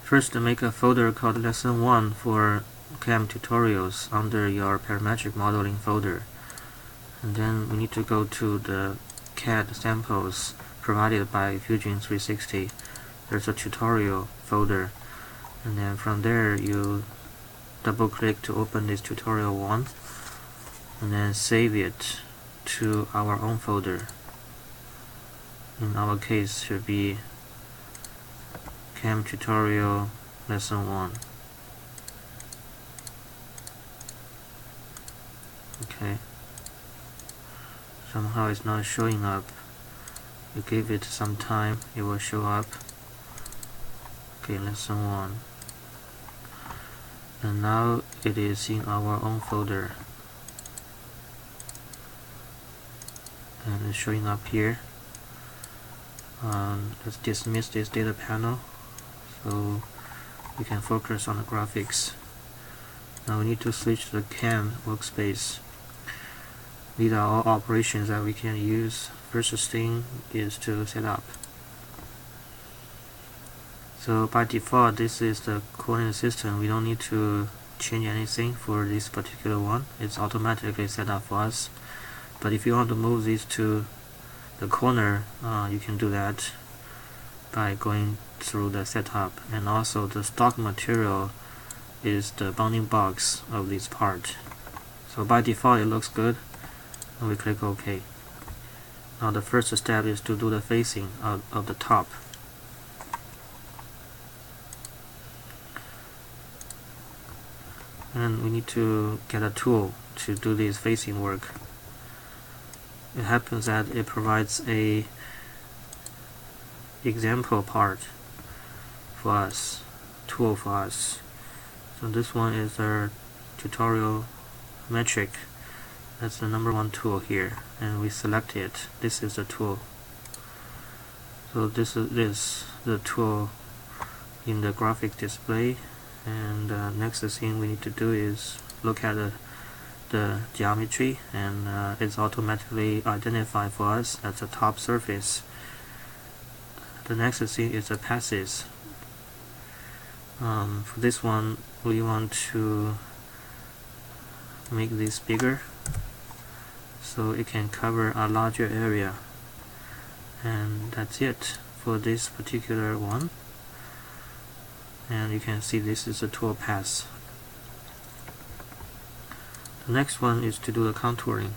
First, make a folder called Lesson 1 for CAM tutorials under your parametric modeling folder. And then we need to go to the CAD samples provided by Fusion 360. There's a tutorial folder, and then from there you double click to open this tutorial 1 and then save it to our own folder. In our case, should be CAM tutorial lesson 1. Okay. Somehow it's not showing up. You give it some time, it will show up. Okay, lesson 1. And now it is in our own folder. And it's showing up here. Let's dismiss this data panel so we can focus on the graphics. Now we need to switch to the CAM workspace. These are all operations that we can use. First thing is to set up. So by default, this is the coordinate system. We don't need to change anything for this particular one. It's automatically set up for us. But if you want to move this to the corner, you can do that by going through the setup. And also the stock material is the bounding box of this part. So by default it looks good, and we click OK. Now the first step is to do the facing of the top. And we need to get a tool to do this facing work. It happens that it provides a example part for us, tool for us. So this one is our tutorial metric. That's the number 1 tool here, and we select it. This is the tool. So this is the tool in the graphic display. And next thing we need to do is look at the geometry, and it's automatically identified for us as the top surface. The next thing is the passes. For this one, we want to make this bigger so it can cover a larger area, and that's it for this particular one. And you can see this is a tool pass. The next one is to do the contouring.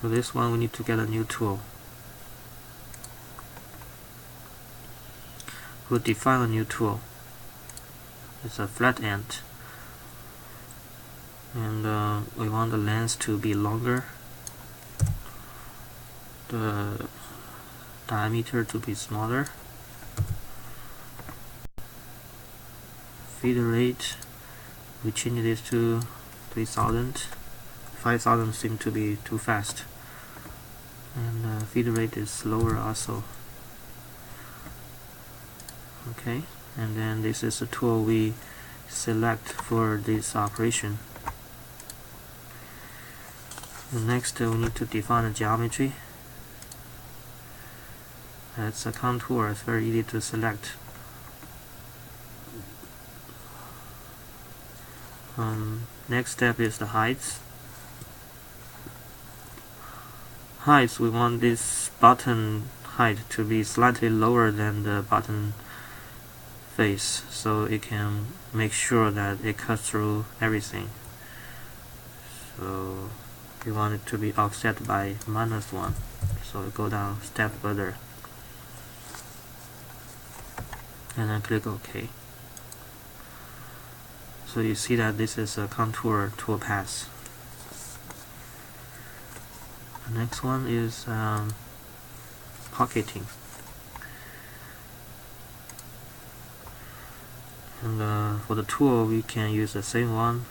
For this one, we need to get a new tool. We'll define a new tool. It's a flat end, and we want the length to be longer, the diameter to be smaller, feed rate, we change this to 3000. 5000 seems to be too fast, and feed rate is slower also. Okay, and then this is the tool we select for this operation. And next we need to define a geometry. That's a contour. It's very easy to select. Next step is the heights. Heights, we want this button height to be slightly lower than the button face, so it can make sure that it cuts through everything. So we want it to be offset by -1. So we go down a step further, and then click OK. So you see that this is a contour tool pass. The next one is pocketing. And for the tool, we can use the same one.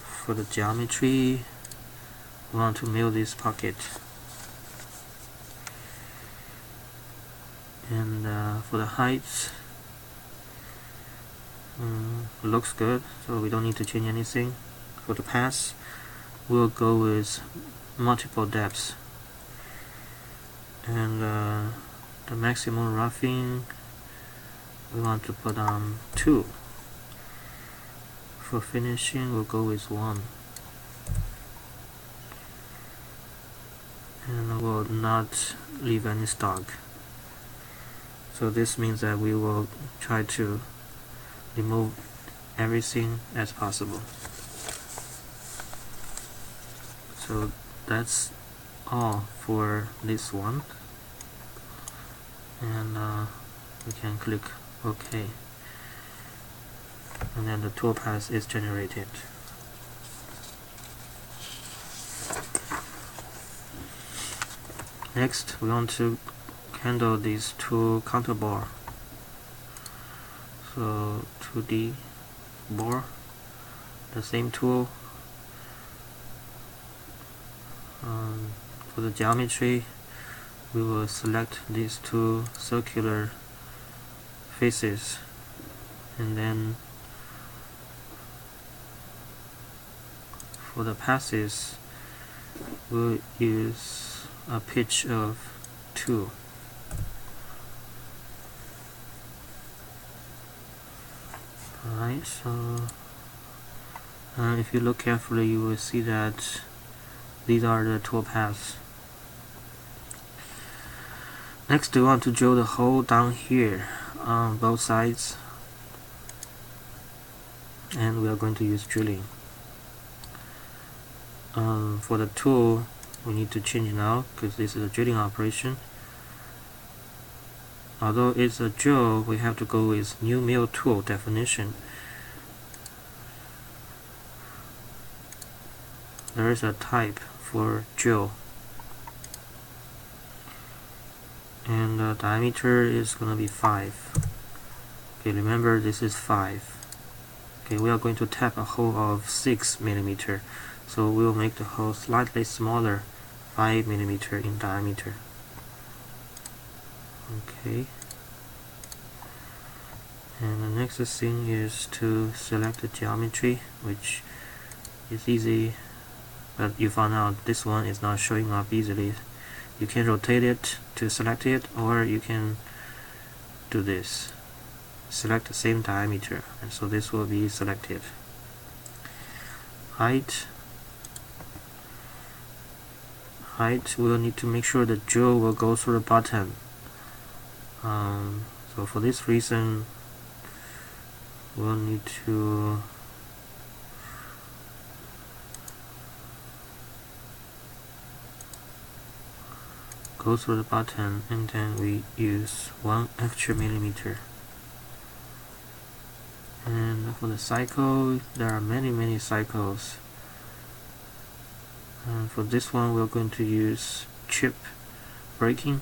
For the geometry, we want to mill this pocket. And for the heights, looks good, so we don't need to change anything. For the pass, we'll go with multiple depths. and the maximum roughing we want to put on 2. For finishing, we'll go with 1, and we'll not leave any stock. So this means that we will try to remove everything as possible. So that's all for this one, and we can click OK, and then the toolpath is generated. Next, we want to handle these 2 counter bore. So 2D bore, the same tool. For the geometry, we will select these 2 circular faces, and then for the passes, we'll use a pitch of 2. Alright, so if you look carefully, you will see that these are the tool paths. Next, we want to drill the hole down here on both sides, and we are going to use drilling. For the tool, we need to change now because this is a drilling operation. Although it's a drill, we have to go with new mill tool definition. There is a type for drill, and the diameter is going to be 5. Okay, remember this is 5. Okay, we are going to tap a hole of 6 mm, so we will make the hole slightly smaller, 5 mm in diameter. Okay, and the next thing is to select the geometry, which is easy, but you found out this one is not showing up easily. You can rotate it to select it, or you can do this, select the same diameter, and so this will be selected. Height, we will need to make sure the drill will go through the bottom. So for this reason, we'll need to go through the button, and then we use 1 extra millimeter. And for the cycle, there are many cycles. And for this one, we're going to use chip breaking,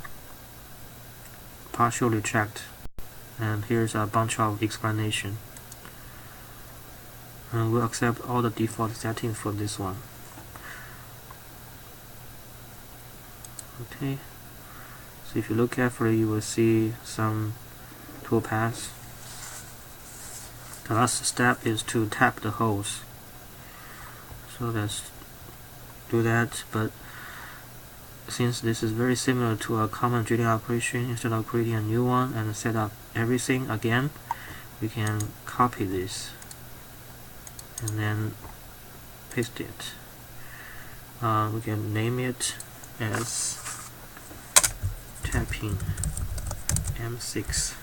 partial retract, and here's a bunch of explanation. And we'll accept all the default settings for this one. Okay, so if you look carefully, you will see some tool paths. The last step is to tap the holes. So let's do that, but since this is very similar to a common drilling operation, instead of creating a new one and set up everything again, we can copy this and then paste it. We can name it as tapping M6.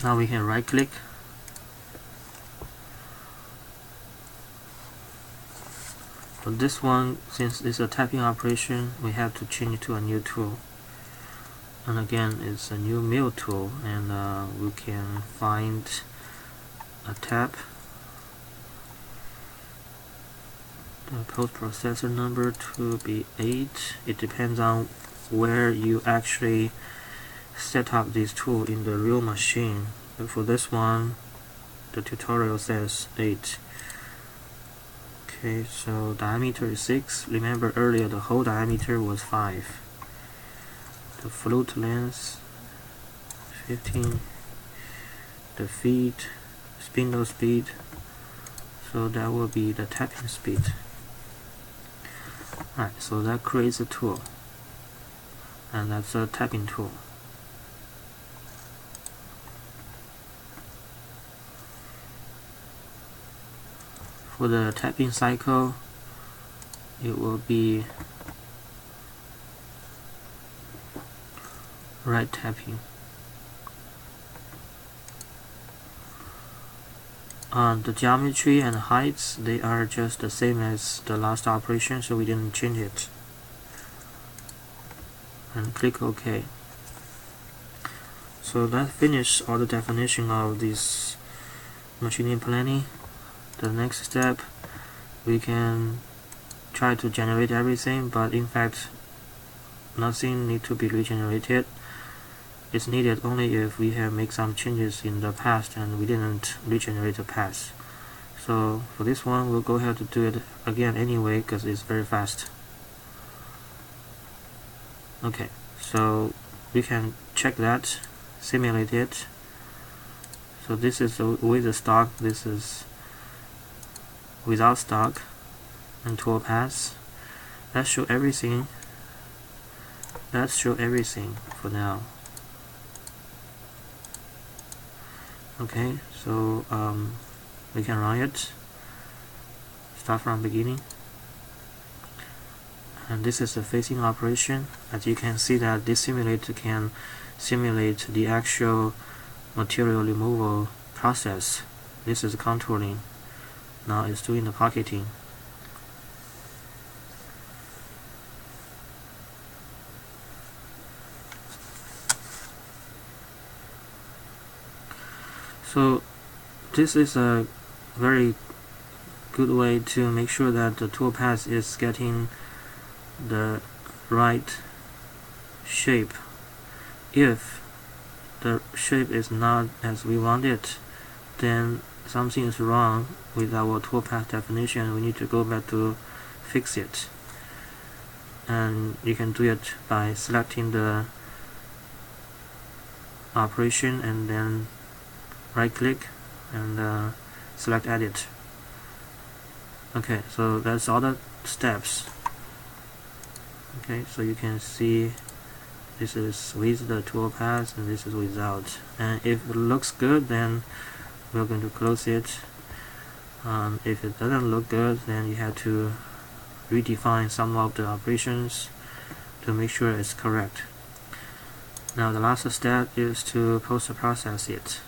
Now we can right click, for this one, since it's a tapping operation, we have to change it to a new tool, and again it's a new mill tool, and we can find a tap, the post processor number to be 8. It depends on where you actually set up this tool in the real machine, but for this one the tutorial says 8. Okay, so diameter is 6. Remember earlier the whole diameter was 5. The float length 15. The feed, spindle speed, so that will be the tapping speed. Alright, so that creates a tool, and that's a tapping tool. For the tapping cycle, it will be right tapping. The geometry and heights, they are just the same as the last operation, so we didn't change it. And click OK. So that finished all the definition of this machining planning. The next step, we can try to generate everything, but in fact nothing need to be regenerated. It's needed only if we have made some changes in the past and we didn't regenerate the past. So for this one, we'll go ahead to do it again anyway because it's very fast. Okay, so we can check that, simulate it. So this is with the stock, this is without stock, and tool paths. Let's show everything. Let's show everything for now. Okay, so we can run it. Start from beginning. And this is the facing operation. As you can see that this simulator can simulate the actual material removal process. This is contouring. Now it's doing the pocketing. So this is a very good way to make sure that the tool path is getting the right shape. If the shape is not as we want it, then something is wrong with our toolpath definition. We need to go back to fix it. And you can do it by selecting the operation and then right click and select edit. Okay, so that's all the steps. Okay, so you can see this is with the toolpath and this is without. And if it looks good, then we're going to close it. If it doesn't look good, then you have to redefine some of the operations to make sure it's correct. Now the last step is to post-process it.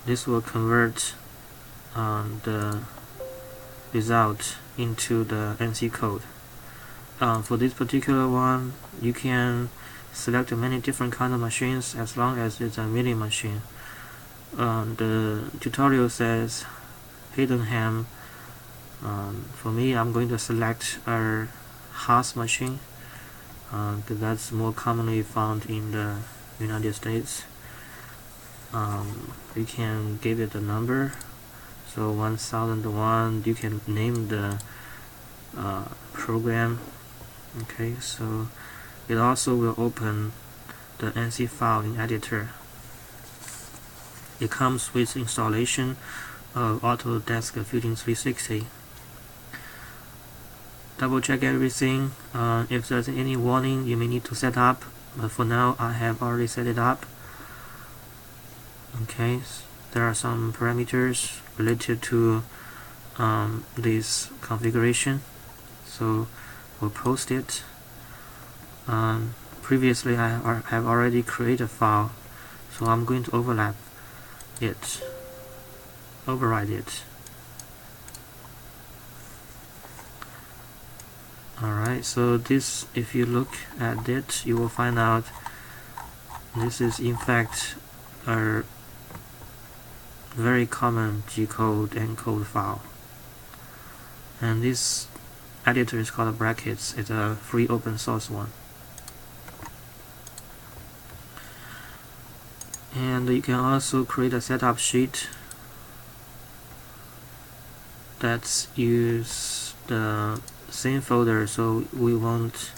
This will convert the result into the NC code. For this particular one, you can select many different kind of machines as long as it's a milling machine. The tutorial says Heidenhain. For me, I'm going to select a Haas machine because that's more commonly found in the United States. You can give it a number. So 1001, you can name the program. Okay, so it also will open the NC file in editor. It comes with installation of Autodesk Fusion 360. Double check everything. If there's any warning, you may need to set up, but for now I have already set it up. Okay, there are some parameters related to this configuration, so we'll post it. Previously I have already created a file, so I'm going to override it. Alright, so this, if you look at it, you will find out this is in fact a very common G-code and code file. And this editor is called Brackets. It's a free open source one. And you can also create a setup sheet that's use the same folder so we won't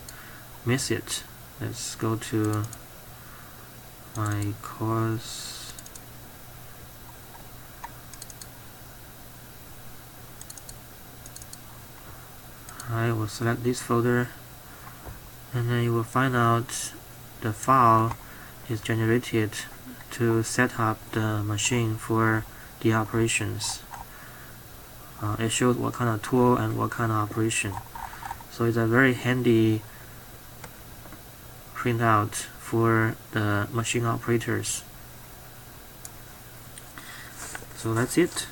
miss it. Let's go to my course. I will select this folder, and then you will find out the file is generated to set up the machine for the operations. It shows what kind of tool and what kind of operation. So it's a very handy printout for the machine operators. So that's it.